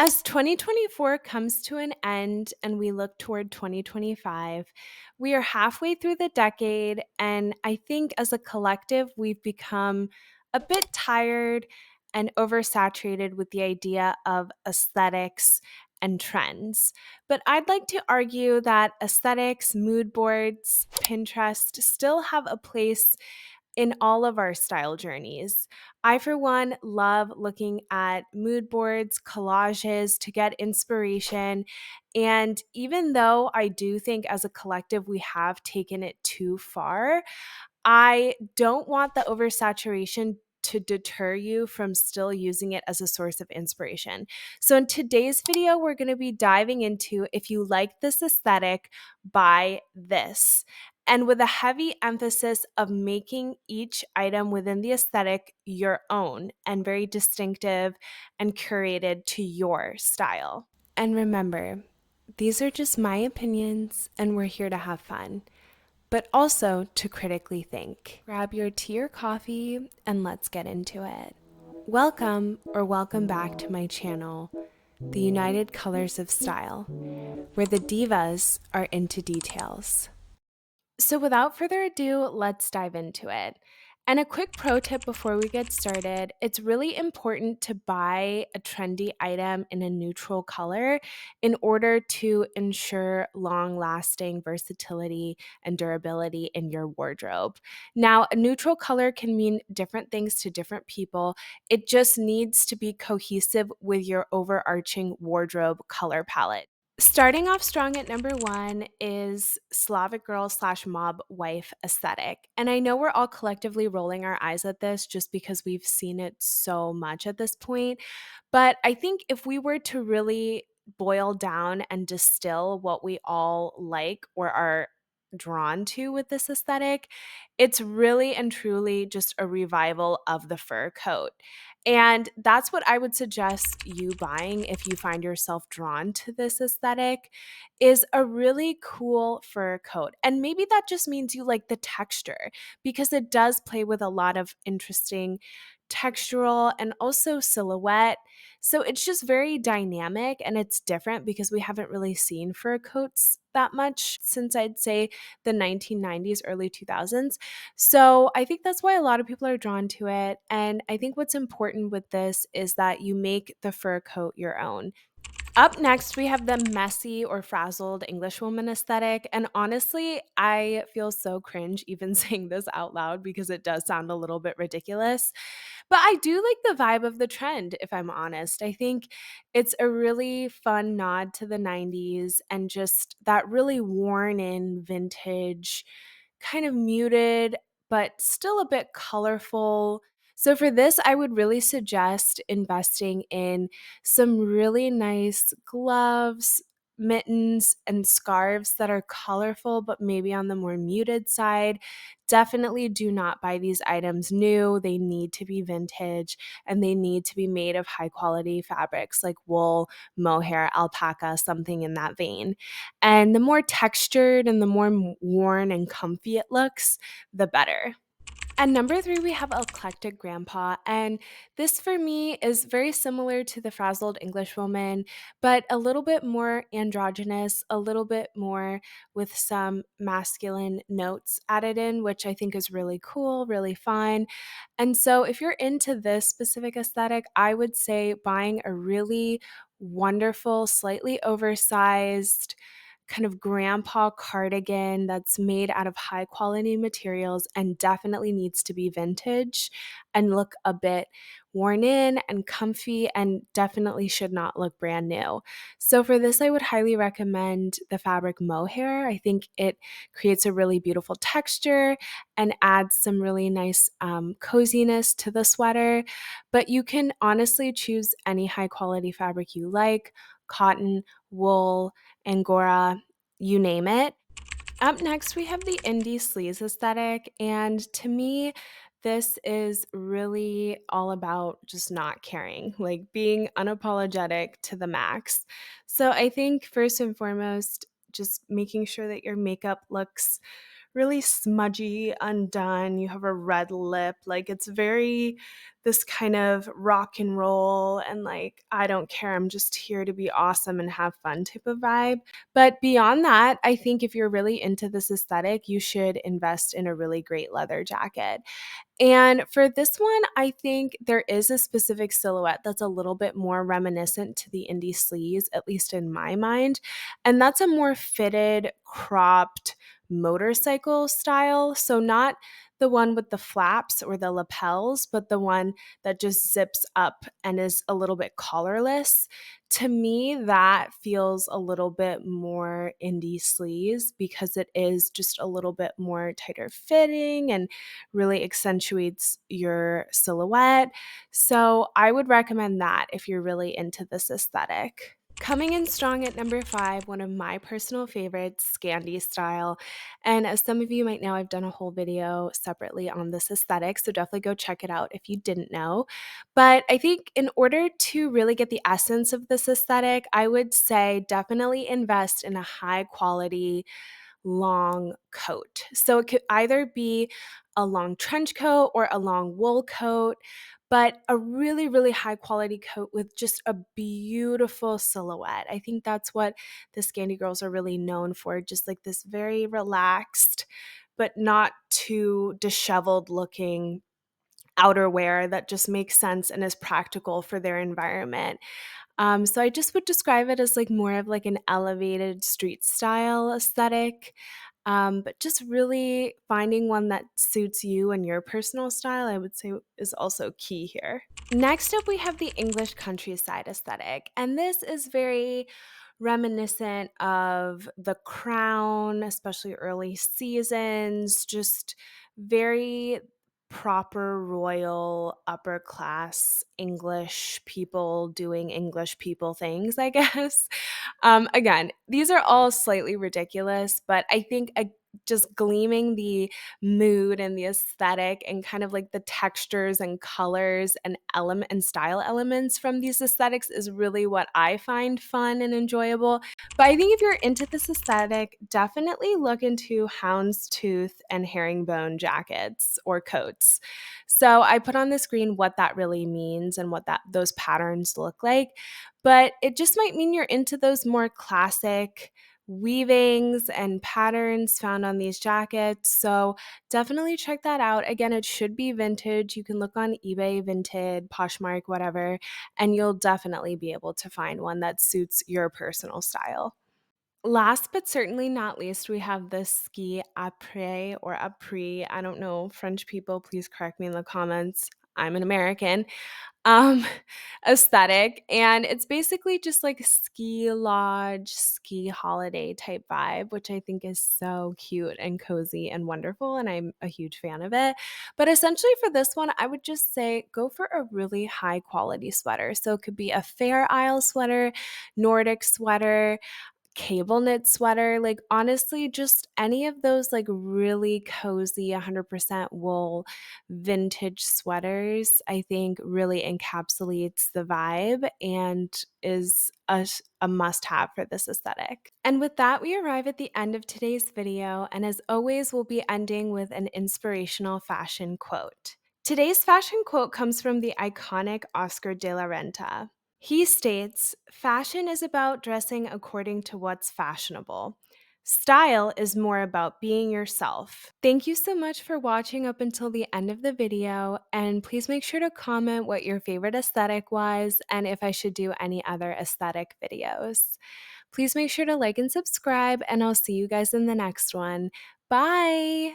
As 2024 comes to an end and we look toward 2025, we are halfway through the decade. And I think as a collective, we've become a bit tired and oversaturated with the idea of aesthetics and trends. But I'd like to argue that aesthetics, mood boards, Pinterest still have a place in all of our style journeys. I, for one, love looking at mood boards, collages to get inspiration. And even though I do think as a collective we have taken it too far, I don't want the oversaturation to deter you from still using it as a source of inspiration. So, in today's video, we're going to be diving into if you like this aesthetic, buy this. And with a heavy emphasis of making each item within the aesthetic your own and very distinctive and curated to your style. And remember, these are just my opinions, and we're here to have fun, but also to critically think. Grab your tea or coffee and let's get into it. Welcome or welcome back to my channel, The United Colors of Style, where the divas are into details. So without further ado, let's dive into it. And a quick pro tip before we get started, it's really important to buy a trendy item in a neutral color in order to ensure long-lasting versatility and durability in your wardrobe. Now, a neutral color can mean different things to different people. It just needs to be cohesive with your overarching wardrobe color palette. Starting off strong at number one is Slavic girl slash mob wife aesthetic. And I know we're all collectively rolling our eyes at this just because we've seen it so much at this point. But I think if we were to really boil down and distill what we all like or are drawn to with this aesthetic, it's really and truly just a revival of the fur coat. And that's what I would suggest you buying if you find yourself drawn to this aesthetic is a really cool fur coat. And maybe that just means you like the texture because it does play with a lot of interesting textural and also silhouette. So it's just very dynamic and it's different because we haven't really seen fur coats that much since I'd say the 1990s, early 2000s. So I think that's why a lot of people are drawn to it. And I think what's important with this is that you make the fur coat your own. Up next, we have the messy or frazzled Englishwoman aesthetic. And honestly, I feel so cringe even saying this out loud because it does sound a little bit ridiculous. But I do like the vibe of the trend, if I'm honest. I think it's a really fun nod to the 90s and just that really worn in vintage, kind of muted, but still a bit colorful. So for this, I would really suggest investing in some really nice gloves, mittens, and scarves that are colorful, but maybe on the more muted side. Definitely do not buy these items new. They need to be vintage and they need to be made of high quality fabrics like wool, mohair, alpaca, something in that vein. And the more textured and the more worn and comfy it looks, the better. At number three, we have Eclectic Grandpa, and this for me is very similar to the Frazzled Englishwoman, but a little bit more androgynous, a little bit more with some masculine notes added in, which I think is really cool, really fun. And so, if you're into this specific aesthetic, I would say buying a really wonderful, slightly oversized, kind of grandpa cardigan that's made out of high quality materials and definitely needs to be vintage and look a bit worn in and comfy and definitely should not look brand new. So for this, I would highly recommend the fabric mohair. I think it creates a really beautiful texture and adds some really nice coziness to the sweater. But you can honestly choose any high quality fabric you like, cotton, wool, Angora, you name it. Up next, we have the indie sleaze aesthetic. And to me, this is really all about just not caring, like being unapologetic to the max. So I think first and foremost, just making sure that your makeup looks really smudgy, undone. You have a red lip. Like it's very this kind of rock and roll and like, I don't care. I'm just here to be awesome and have fun type of vibe. But beyond that, I think if you're really into this aesthetic, you should invest in a really great leather jacket. And for this one, I think there is a specific silhouette that's a little bit more reminiscent to the indie sleeves, at least in my mind. And that's a more fitted, cropped motorcycle style. So, not the one with the flaps or the lapels, but the one that just zips up and is a little bit collarless. To me, that feels a little bit more indie sleeves because it is just a little bit more tighter fitting and really accentuates your silhouette. So I would recommend that if you're really into this aesthetic. Coming in strong at number 5, one of my personal favorites, Scandi style. And as some of you might know, I've done a whole video separately on this aesthetic, so definitely go check it out if you didn't know. But I think in order to really get the essence of this aesthetic, I would say definitely invest in a high quality long coat. So it could either be a long trench coat or a long wool coat, but a really, really high quality coat with just a beautiful silhouette. I think that's what the Scandi girls are really known for, just like this very relaxed, but not too disheveled looking outerwear that just makes sense and is practical for their environment. So I just would describe it as like more of like an elevated street style aesthetic. But just really finding one that suits you and your personal style, I would say is also key here. Next up, we have the English countryside aesthetic. And this is very reminiscent of The Crown, especially early seasons, just very proper royal upper class English people doing English people things, I guess. Again, these are all slightly ridiculous, but I think just gleaming the mood and the aesthetic and kind of like the textures and colors and element and style elements from these aesthetics is really what I find fun and enjoyable. But I think if you're into this aesthetic, definitely look into houndstooth and herringbone jackets or coats. So I put on the screen what that really means and what that those patterns look like. But it just might mean you're into those more classic weavings and patterns found on these jackets. So definitely check that out. Again, it should be vintage. You can look on eBay, Vinted, Poshmark, whatever, and you'll definitely be able to find one that suits your personal style. Last but certainly not least, we have the ski après or après. I don't know, French people, please correct me in the comments. I'm an American. Um, aesthetic, and it's basically just like ski lodge, ski holiday type vibe, which I think is so cute and cozy and wonderful, and I'm a huge fan of it. But essentially for this one, I would just say go for a really high quality sweater. So it could be a Fair Isle sweater, Nordic sweater, cable knit sweater, like honestly, just any of those like really cozy 100% wool vintage sweaters, I think really encapsulates the vibe and is a must have for this aesthetic. And with that, we arrive at the end of today's video. And as always, we'll be ending with an inspirational fashion quote. Today's fashion quote comes from the iconic Oscar de la Renta. He states, "Fashion is about dressing according to what's fashionable. Style is more about being yourself." Thank you so much for watching up until the end of the video, and please make sure to comment what your favorite aesthetic was and if I should do any other aesthetic videos. Please make sure to like and subscribe, and I'll see you guys in the next one. Bye!